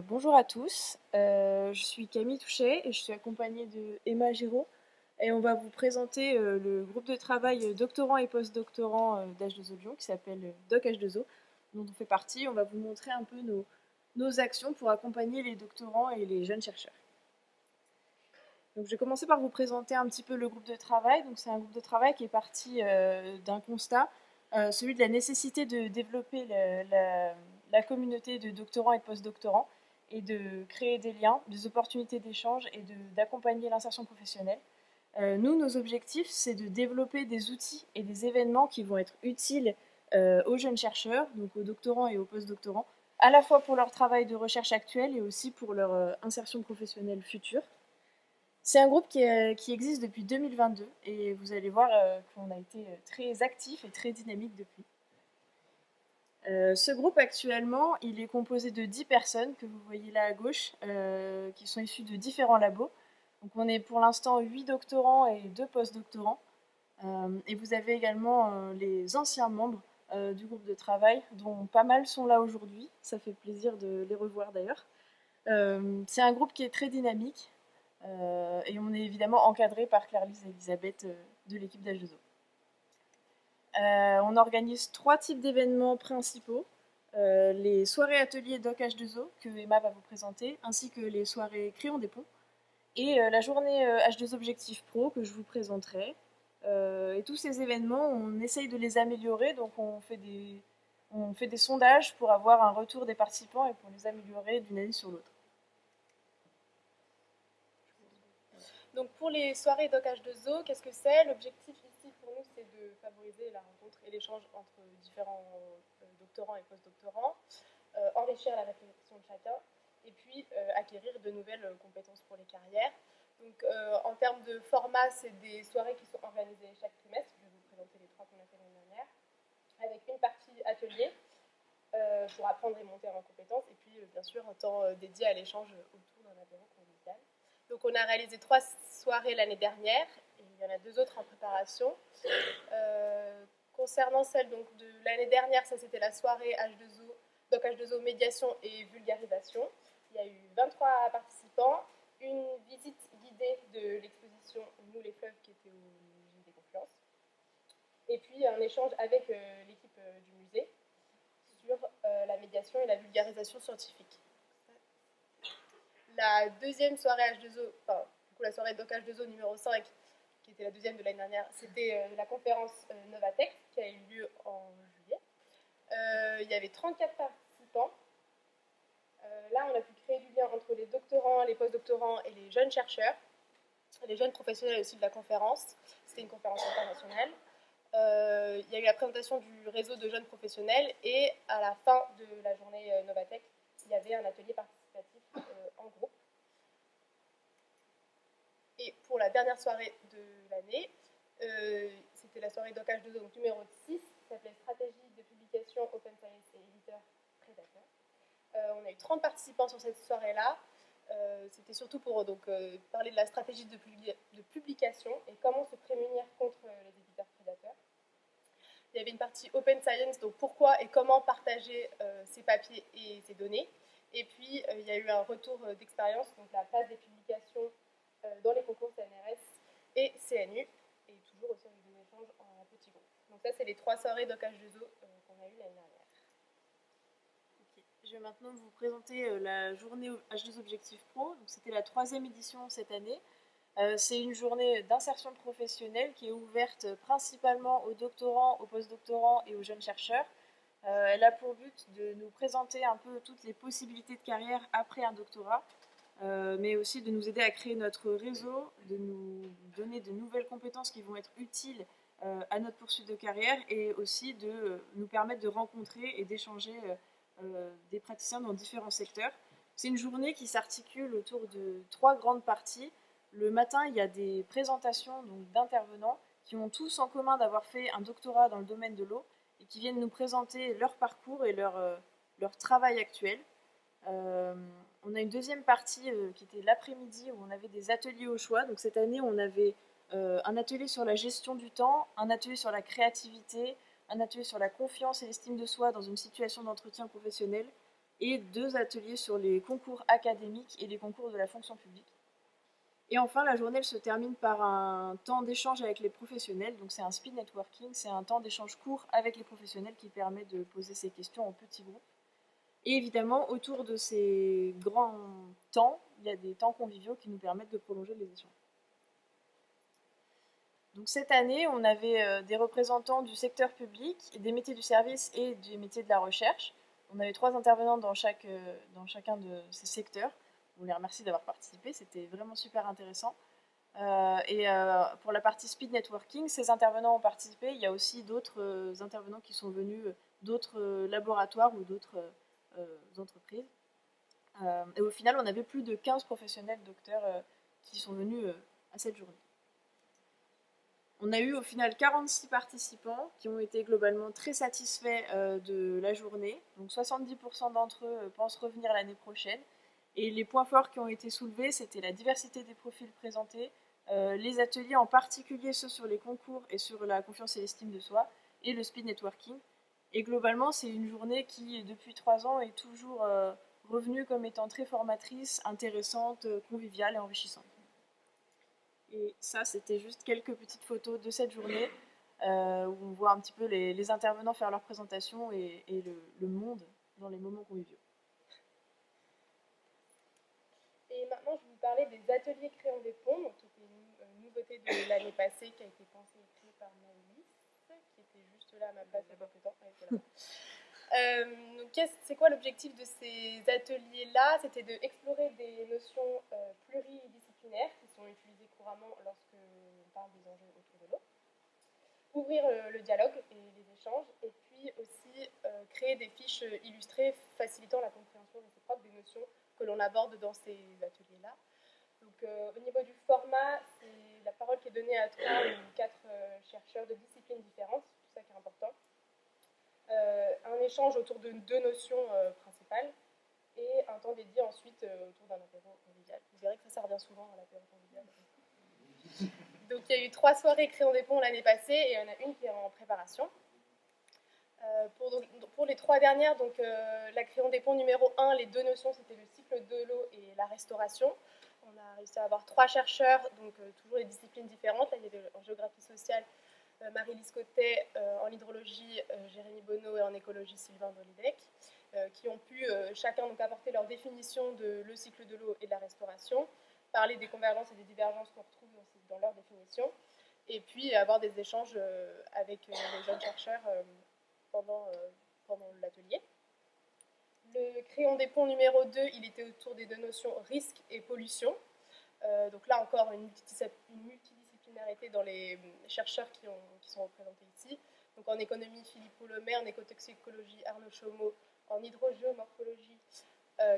Bonjour à tous, je suis Camille Touchet et je suis accompagnée de Emma Giraud et on va vous présenter le groupe de travail doctorants et post-doctorants d'H2O Lyon qui s'appelle Doc H2O, dont on fait partie. On va vous montrer un peu nos actions pour accompagner les doctorants et les jeunes chercheurs. Donc, je vais commencer par vous présenter un petit peu le groupe de travail. Donc, c'est un groupe de travail qui est parti d'un constat, celui de la nécessité de développer la communauté de doctorants et de post-doctorants et de créer des liens, des opportunités d'échange et d'accompagner l'insertion professionnelle. Nous, nos objectifs, c'est de développer des outils et des événements qui vont être utiles aux jeunes chercheurs, donc aux doctorants et aux post-doctorants, à la fois pour leur travail de recherche actuel et aussi pour leur insertion professionnelle future. C'est un groupe qui existe depuis 2022 et vous allez voir qu'on a été très actif et très dynamique depuis. Ce groupe actuellement, il est composé de 10 personnes que vous voyez là à gauche, qui sont issues de différents labos. Donc on est pour l'instant 8 doctorants et 2 post-doctorants. Et vous avez également les anciens membres du groupe de travail, dont pas mal sont là aujourd'hui. Ça fait plaisir de les revoir d'ailleurs. C'est un groupe qui est très dynamique. Et on est évidemment encadré par Claire-Lise et Elisabeth de l'équipe d'H2O. On organise 3 types d'événements principaux. Les soirées ateliers Doc H2O que Emma va vous présenter, ainsi que les soirées Créons des ponts, et la journée H2 Objectif Pro que je vous présenterai. Et tous ces événements, on essaye de les améliorer, donc on fait des sondages pour avoir un retour des participants et pour les améliorer d'une année sur l'autre. Donc pour les soirées Doc H2O, qu'est-ce que c'est? L'objectif ici pour nous, c'est de favoriser la rencontre et l'échange entre différents doctorants et post-doctorants, enrichir la réflexion de chacun et puis acquérir de nouvelles compétences pour les carrières. Donc en termes de format, c'est des soirées qui sont organisées chaque trimestre. Je vais vous présenter les 3 qu'on a fait l'année dernière, avec une partie atelier pour apprendre et monter en compétences, et puis bien sûr un temps dédié à l'échange autour d'un apéro convivial. Donc on a réalisé 3 soirées l'année dernière, et il y en a 2 autres en préparation. Concernant celle donc, de l'année dernière, ça c'était la soirée H2O, donc H2O médiation et vulgarisation. Il y a eu 23 participants, une visite guidée de l'exposition Nous les fleuves qui était au Gym des Confluences, et puis un échange avec l'équipe du musée sur la médiation et la vulgarisation scientifique. La deuxième soirée H2O, enfin, du coup la soirée Doc H2O numéro 5, qui était la deuxième de l'année dernière, c'était la conférence Novatech qui a eu lieu en juillet. Il y avait 34 participants. Là, on a pu créer du lien entre les doctorants, les post-doctorants et les jeunes chercheurs, les jeunes professionnels aussi de la conférence. C'était une conférence internationale. Il y a eu la présentation du réseau de jeunes professionnels et à la fin de la journée Novatech, il y avait un atelier participatif en groupe. Et pour la dernière soirée de l'année, c'était la soirée Doc H2O, donc numéro 6, qui s'appelait Stratégie de publication Open Science et éditeur prédateur. On a eu 30 participants sur cette soirée-là. C'était surtout pour parler de la stratégie de publication et comment se prémunir contre les éditeurs prédateurs. Il y avait une partie Open Science, donc pourquoi et comment partager ces papiers et ces données. Et puis, il y a eu un retour d'expérience, donc la place des publications dans les concours CNRS et CNU, et toujours aussi avec des échanges en petits groupes. Donc ça, c'est les 3 soirées Doc H2O qu'on a eues l'année dernière. Okay. Je vais maintenant vous présenter la journée H2 Objectif Pro. C'était la 3e édition cette année. C'est une journée d'insertion professionnelle qui est ouverte principalement aux doctorants, aux post-doctorants et aux jeunes chercheurs. Elle a pour but de nous présenter un peu toutes les possibilités de carrière après un doctorat, mais aussi de nous aider à créer notre réseau, de nous donner de nouvelles compétences qui vont être utiles à notre poursuite de carrière et aussi de nous permettre de rencontrer et d'échanger des praticiens dans différents secteurs. C'est une journée qui s'articule autour de 3 grandes parties. Le matin, il y a des présentations d'intervenants qui ont tous en commun d'avoir fait un doctorat dans le domaine de l'eau et qui viennent nous présenter leur parcours et leur travail actuel. On a une deuxième partie qui était l'après-midi où on avait des ateliers au choix. Donc cette année, on avait un atelier sur la gestion du temps, un atelier sur la créativité, un atelier sur la confiance et l'estime de soi dans une situation d'entretien professionnel et 2 ateliers sur les concours académiques et les concours de la fonction publique. Et enfin, la journée elle se termine par un temps d'échange avec les professionnels. Donc c'est un speed networking, c'est un temps d'échange court avec les professionnels qui permet de poser ses questions en petits groupes. Et évidemment, autour de ces grands temps, il y a des temps conviviaux qui nous permettent de prolonger les échanges. Donc cette année, on avait des représentants du secteur public, des métiers du service et des métiers de la recherche. On avait 3 intervenants dans chacun de ces secteurs. On les remercie d'avoir participé, c'était vraiment super intéressant. Pour la partie speed networking, ces intervenants ont participé. Il y a aussi d'autres intervenants qui sont venus d'autres laboratoires ou d'autres entreprises. Et au final, on avait plus de 15 professionnels docteurs qui sont venus à cette journée. On a eu au final 46 participants qui ont été globalement très satisfaits de la journée. Donc 70% d'entre eux pensent revenir l'année prochaine. Et les points forts qui ont été soulevés, c'était la diversité des profils présentés, les ateliers en particulier ceux sur les concours et sur la confiance et l'estime de soi, et le speed networking. Et globalement, c'est une journée qui, depuis 3 ans, est toujours revenue comme étant très formatrice, intéressante, conviviale et enrichissante. Et ça, c'était juste quelques petites photos de cette journée où on voit un petit peu les intervenants faire leur présentation et le monde dans les moments conviviaux. Et maintenant, je vais vous parler des ateliers créant des ponts, donc, qui était une nouveauté de l'année passée, qui a été pensée et créée par Maëlys, qui était juste là à ma place il y a quelques temps. Donc, c'est quoi l'objectif de ces ateliers-là? C'était d'explorer des notions pluridisciplinaires qui sont utilisées couramment lorsqu'on parle des enjeux autour de l'eau, ouvrir le dialogue et les échanges, et puis aussi créer des fiches illustrées facilitant la compréhension réciproque des notions que l'on aborde dans ces ateliers-là. Donc, au niveau du format, c'est la parole qui est donnée à 3 ou 4 chercheurs de disciplines différentes, c'est tout ça qui est important. Un échange autour de 2 notions principales et un temps dédié ensuite autour d'un apéro convivial. Vous verrez que ça revient souvent à l'apéro convivial. Donc il y a eu 3 soirées Créons des ponts l'année passée et il y en a une qui est en préparation. Pour les 3 dernières, donc, la Créons des ponts numéro 1, les 2 notions, c'était le cycle de l'eau et la restauration. On a réussi à avoir 3 chercheurs, donc toujours des disciplines différentes. Là, il y avait en géographie sociale Marie-Lise Cotet, en hydrologie Jérémy Bonneau et en écologie Sylvain Dolidec, qui ont pu chacun donc apporter leur définition de le cycle de l'eau et de la restauration, parler des convergences et des divergences qu'on retrouve dans leur définition, et puis avoir des échanges avec les jeunes chercheurs pendant l'atelier. Le crayon des ponts numéro 2, il était autour des 2 notions risque et pollution. Donc là encore, une multidisciplinarité dans les chercheurs qui sont représentés ici. Donc en économie, Philippe Poulomé, en écotoxicologie, Arnaud Chaumeau, en hydrogéomorphologie,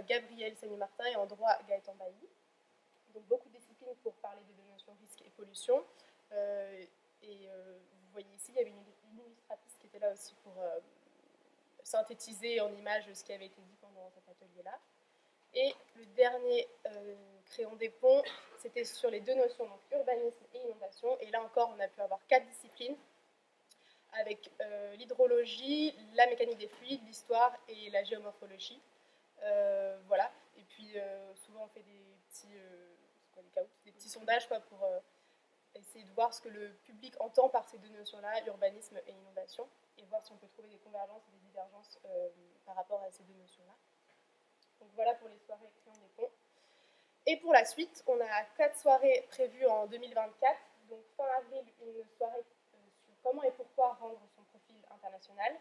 Gabriel Sagny-Martin, et en droit, Gaëtan Bailly. Donc beaucoup de disciplines pour parler des 2 notions risque et pollution. Vous voyez ici, il y avait une illustratrice qui était là aussi pour synthétiser en images ce qui avait été dit pendant cet atelier-là. Et le dernier Créons des ponts, c'était sur les 2 notions, donc urbanisme et inondation. Et là encore, on a pu avoir 4 disciplines, avec l'hydrologie, la mécanique des fluides, l'histoire et la géomorphologie. Voilà. Et puis souvent on fait des petits sondages pour essayer de voir ce que le public entend par ces 2 notions-là, urbanisme et inondation, et voir si on peut trouver des convergences et des divergences par rapport à ces 2 notions-là. Donc voilà pour les soirées Créons des ponts. Et pour la suite, on a 4 soirées prévues en 2024. Donc fin avril, une soirée sur comment et pourquoi rendre son profil international.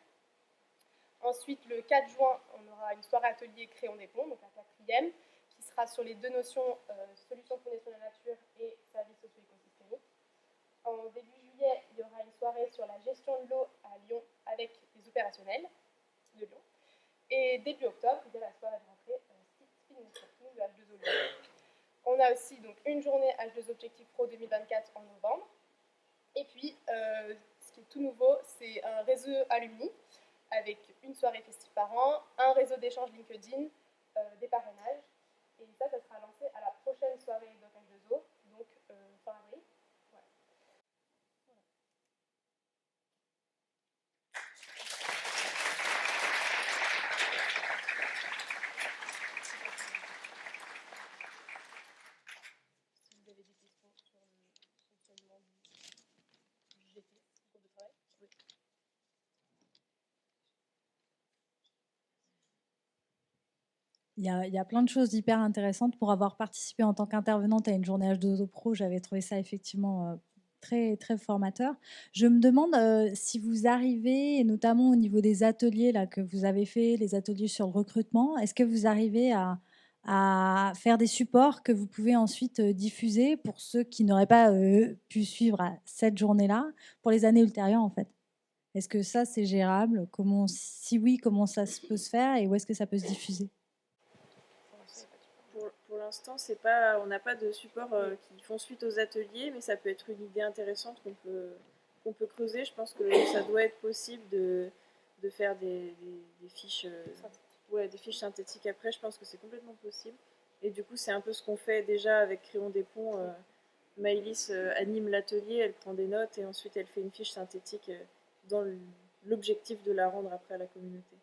Ensuite, le 4 juin, on aura une soirée atelier Créons des ponts, donc la 4e, qui sera sur les 2 notions solutions fondées sur la nature et services socio-écosystémiques. En début juillet, il y aura une soirée sur la gestion de l'eau à Lyon avec les opérationnels de Lyon. Et début octobre, il y a la soirée de rentrée Speed Networking de H2O Lyon. On a aussi donc une journée H2O Objectif Pro 2024 en novembre. Et puis, ce qui est tout nouveau, c'est un réseau alumni avec une soirée festive par an, un réseau d'échange LinkedIn, des parrainages. Et ça sera lancé à la prochaine soirée d'H2O, donc fin avril. Voilà. Si vous avez des questions sur le fonctionnement du GT, du groupe de travail. Oui. Il y a plein de choses hyper intéressantes. Pour avoir participé en tant qu'intervenante à une journée H2O Pro, j'avais trouvé ça effectivement très, très formateur. Je me demande si vous arrivez, et notamment au niveau des ateliers là, que vous avez fait, les ateliers sur le recrutement, est-ce que vous arrivez à faire des supports que vous pouvez ensuite diffuser pour ceux qui n'auraient pas pu suivre cette journée-là, pour les années ultérieures en fait? Est-ce que ça, c'est gérable? Si oui, comment ça peut se faire et où est-ce que ça peut se diffuser? Pour l'instant, on n'a pas de support qui font suite aux ateliers, mais ça peut être une idée intéressante qu'on peut creuser. Je pense que ça doit être possible de faire des fiches, des fiches synthétiques après. Je pense que c'est complètement possible. Et du coup, c'est un peu ce qu'on fait déjà avec Créons des ponts. Maëlys anime l'atelier, elle prend des notes et ensuite elle fait une fiche synthétique dans l'objectif de la rendre après à la communauté.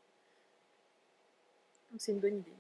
Donc c'est une bonne idée.